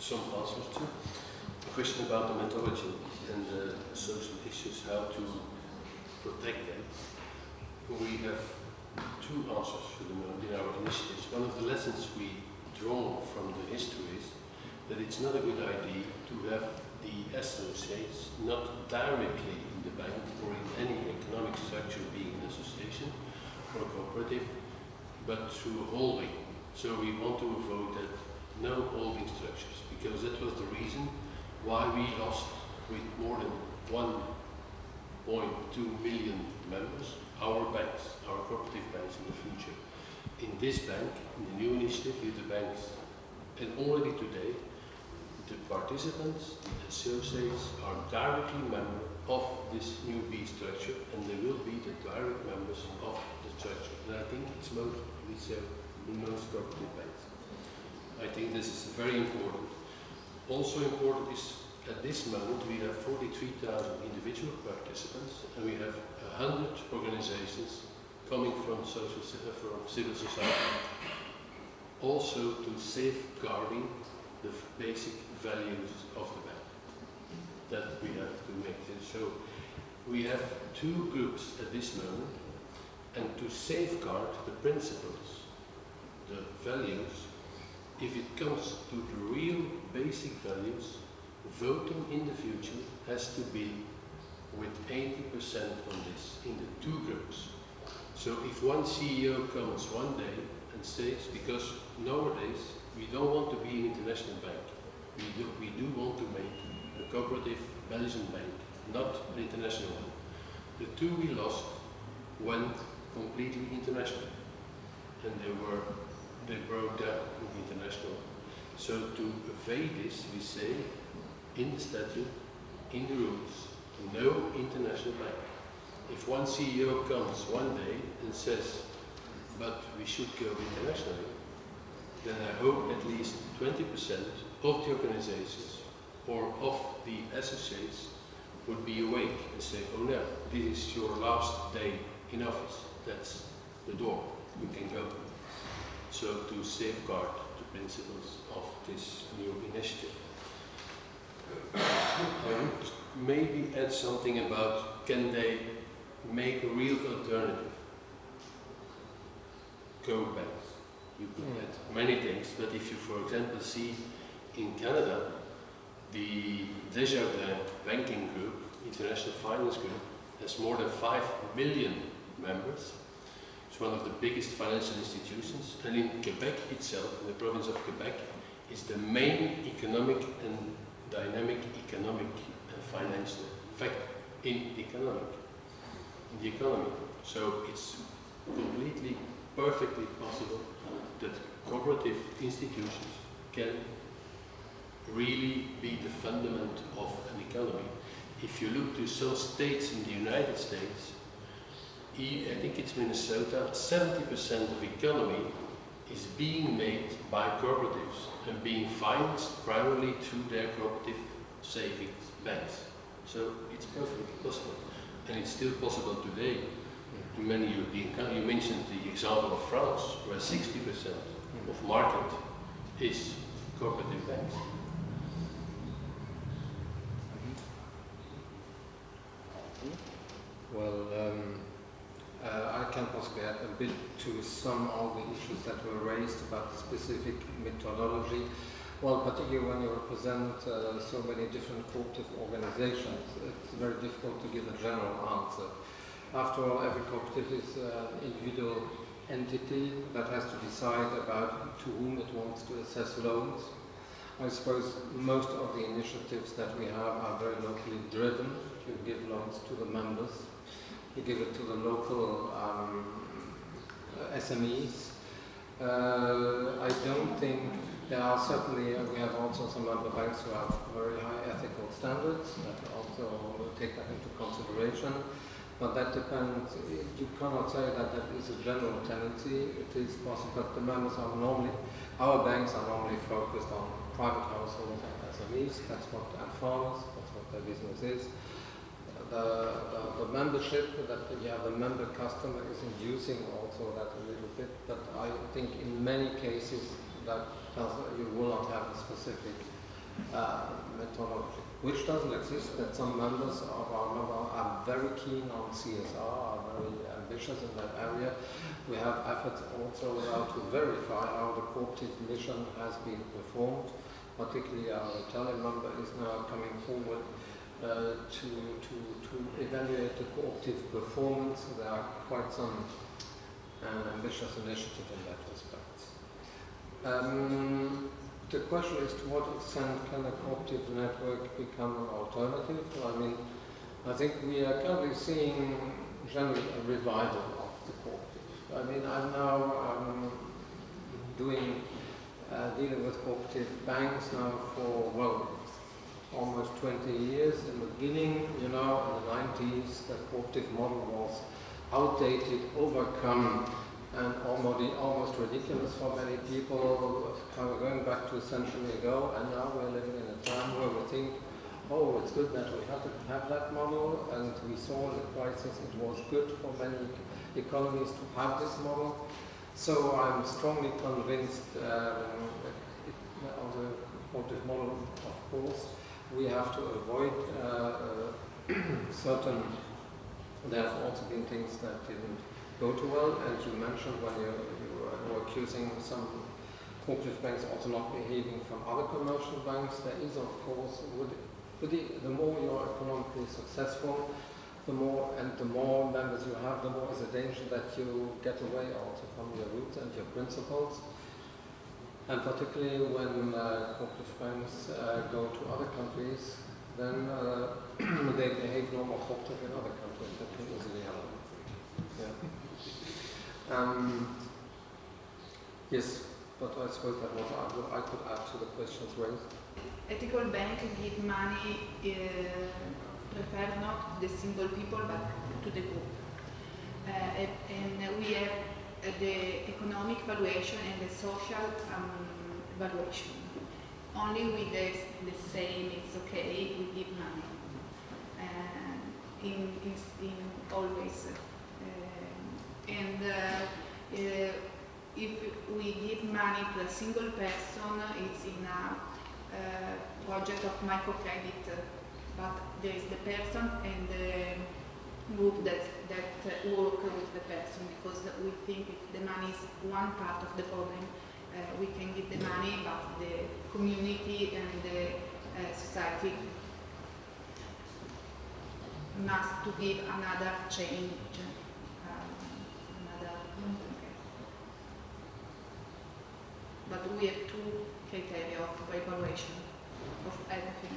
some answers to. A question about the methodology and the social issues, how to protect them. We have two answers for the moment in our initiatives. One of the lessons we draw from the history is that it's not a good idea to have the associates not directly in the bank or in any economic structure being an association or a cooperative, but through a holding. So we want to avoid that, no holding structures, because that was the reason why we lost with more than 1.2 million members our banks, our cooperative banks in the future. In this bank, in the new initiative with the banks, and already today, the participants, the associates, are directly members of this new B structure, and they will be the direct members of the structure. And I think it's mostly so in most cooperative banks. I think this is very important. Also important is, at this moment, we have 43,000 individual participants, and we have 100 organizations coming from civil society, also to safeguarding the basic values of the bank that we have to make this. So we have two groups at this moment, and to safeguard the principles, the values, if it comes to the real basic values, voting in the future has to be with 80% on this in the two groups. So if one CEO comes one day and says, because nowadays we don't want to be an international bank, we do want to make a cooperative Belgian bank, not an international one. The two we lost went completely international, and they broke down in the international one. So to evade this, we say in the statute, in the rules, no international bank. If one CEO comes one day and says, but we should go internationally, then I hope at least 20% of the organizations or of the associates would be awake and say, oh no, this is your last day in office. That's the door, you can go. So to safeguard the principles of this new initiative. I would maybe add something about, can they make a real alternative? Co-banks. You could add many things, but if you, for example, see in Canada, the Desjardins Banking Group, International Finance Group, has more than 5 million members. It's one of the biggest financial institutions, and in Quebec itself, in the province of Quebec, is the main economic and dynamic economic and financial factor in the economy. So it's completely, perfectly possible that cooperative institutions can really be the fundament of an economy. If you look to some states in the United States, I think it's Minnesota, 70% of economy is being made by cooperatives and being financed primarily through their cooperative savings banks. So it's perfectly possible. And it's still possible today in many European countries. You mentioned the example of France, where 60% of market is cooperative banks. Well, I can possibly add a bit to some of the issues that were raised about the specific methodology. Well, particularly when you represent so many different cooperative organizations, it's very difficult to give a general answer. After all, every cooperative is an individual entity that has to decide about to whom it wants to assess loans. I suppose most of the initiatives that we have are very locally driven. You give loans to the members, you give it to the local SMEs. I don't think there are certainly, we have also some member banks who have very high ethical standards that also take that into consideration. But that depends, you cannot say that that is a general tendency. It is possible that the members are normally, our banks are normally focused on private households and SMEs, that's what, and farmers, that's what their business is. The membership, that you have a member customer is inducing also that a little bit, but I think in many cases that you will not have a specific methodology, which doesn't exist, that some members of our member are very keen on CSR, are very ambitious in that area. We have efforts also now to verify how the cooperative mission has been performed. Particularly our Italian member is now coming forward to evaluate the cooperative performance. There are quite some ambitious initiatives in that respect. The question is, to what extent can a cooperative network become an alternative? I mean, I think we are currently seeing generally a revival of the cooperative. I mean, I'm now dealing with cooperative banks now for, well, almost 20 years. In the beginning, in the 90s, the cooperative model was outdated, overcome, and almost ridiculous for many people, kind of going back to a century ago, and now we're living in a time where we think, oh, it's good that we have to have that model, and we saw in the crisis it was good for many economies to have this model. So I'm strongly convinced of the cooperative model, of course. We have to avoid certain, there have also been things that didn't go too well, and you mentioned when you were accusing some cooperative banks also not behaving from other commercial banks. There is, of course, the more you're economically successful, the more members you have, the more is the danger that you get away also from your roots and your principles. And particularly when cooperative banks go to other countries, then they behave no more cooperative in other countries. That can easily happen. Yeah. Yes, but I suppose that what I could add to the questions raised. Ethical bank give money, prefer not to the single people but to the group. And we have the economic valuation and the social valuation. Only with the same, it's okay, we give money. In always. If we give money to a single person, it's in a project of microcredit, but there is the person and the group that work with the person, because we think if the money is one part of the problem, we can give the money, but the community and the society must to give another change. But we have two criteria of evaluation of everything.